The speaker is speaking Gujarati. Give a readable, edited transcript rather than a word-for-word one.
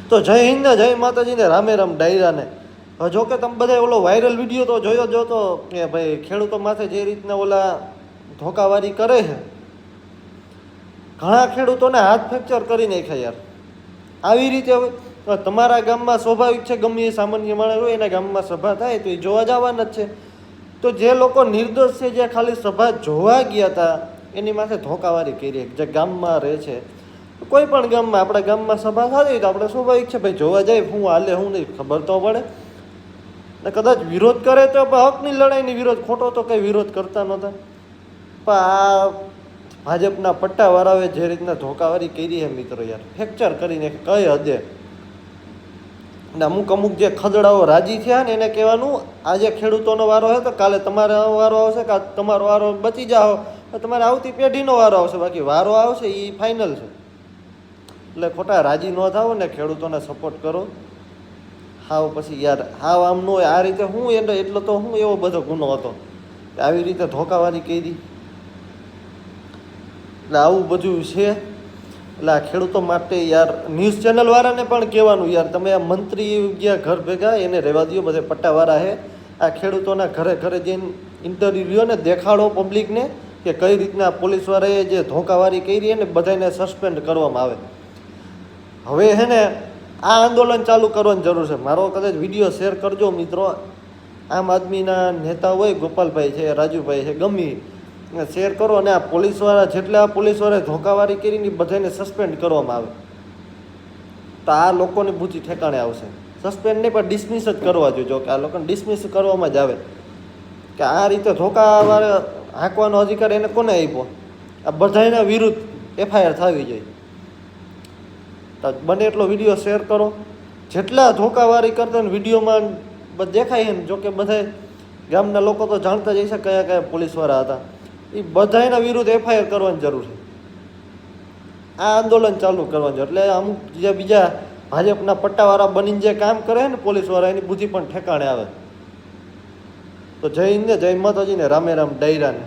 તો જય હિન્દ ને જય માતાજી ને રામે રામ ડાયરાને. હવે જો કે તમે બધા ઓલો વાયરલ વિડીયો તો જોયો જ હતો કે ભાઈ ખેડૂતો માથે જે રીતના ઓલા ધોકાવારી કરે છે, ઘણા ખેડૂતોને હાથ ફ્રેક્ચર કરી નાખ્યા યાર. આવી રીતે હવે તમારા ગામમાં સ્વાભાવિક છે, ગમે એ સામાન્ય માણસ હોય એના ગામમાં સભા થાય તો એ જોવા જવાના જ છે. તો જે લોકો નિર્દોષ છે, જે ખાલી સભા જોવા ગયા હતા એની માથે ધોકાવારી કરી, જે ગામમાં રહે છે, કોઈ પણ ગામમાં આપણા ગામમાં સભા થતી તો આપણે સ્વાભાવિક છે ભાઈ જોવા જાય, શું હાલે શું નહીં ખબર તો પડે ને. કદાચ વિરોધ કરે તો હકની લડાઈની વિરોધ, ખોટો તો કંઈ વિરોધ કરતા નહોતા. પણ આ ભાજપના પટ્ટાવાળાઓએ જે રીતના ધોકાવારી કરી છે મિત્રો યાર, ફ્રેક્ચર કરીને કઈ હદે. ને અમુક જે ખદડાઓ રાજી થયા ને એને કહેવાનું આજે ખેડૂતોનો વારો છે તો કાલે તમારો વારો આવશે, કે તમારો વારો બચી જાઓ તો તમારે આવતી પેઢીનો વારો આવશે, બાકી વારો આવશે એ ફાઇનલ છે. એટલે ખોટા રાજી ન થાવ ને, ખેડૂતોને સપોર્ટ કરો. હાવ પછી યાર હાવ આમ ન હોય આ રીતે. હું એને એટલો તો હું એવો બધો ગુનો હતો આવી રીતે ધોકાવારી કરી. એટલે આવું બધું છે. એટલે આ ખેડૂતો માટે યાર ન્યૂઝ ચેનલવાળાને પણ કહેવાનું યાર, તમે આ મંત્રી ગયા ઘર ભેગા એને રહેવા દો, બધે પટ્ટાવાળા છે. આ ખેડૂતોના ઘરે ઘરે જઈને ઇન્ટરવ્યૂ ને દેખાડો પબ્લિકને કે કઈ રીતના પોલીસવાળાએ જે ધોકાવારી કરી એને બધાને સસ્પેન્ડ કરવામાં આવે. હવે હે ને આ આંદોલન ચાલુ કરવાની જરૂર છે. મારો કદાચ વિડીયો શેર કરજો મિત્રો. આમ આદમીના નેતા હોય, ગોપાલભાઈ છે, રાજુભાઈ છે, ગમી શેર કરો. અને આ પોલીસવાળા જેટલા પોલીસવાળાએ ધોકાવારી કરીને બધાને સસ્પેન્ડ કરવામાં આવે તો આ લોકોની બુદ્ધિ ઠેકાણે આવશે. સસ્પેન્ડ નહીં પણ ડિસમિસ જ કરવા જોઈએ. કે આ લોકોને ડિસમિસ કરવામાં જ આવે કે આ રીતે ધોકાવાળા હાંકવાનો અધિકાર એને કોને આપ્યો? આ બધાના વિરુદ્ધ એફઆઈઆર થવી જોઈએ. તો બને એટલો વિડીયો શેર કરો. જેટલા ધોકાવારી કરતા ને વિડીયોમાં દેખાય ને, જોકે બધા ગામના લોકો તો જાણતા જ હશે કયા કયા પોલીસવાળા હતા. એ બધાના વિરુદ્ધ એફઆઈઆર કરવાની જરૂર છે. આ આંદોલન ચાલુ કરવાનું છે. એટલે અમુક જે બીજા ભાજપના પટ્ટાવાળા બનીને જે કામ કરે ને પોલીસવાળા, એની બુદ્ધિ પણ ઠેકાણે આવે. તો જય હિન્દ, જય માતાજી ને રામે રામ ડાયરાને.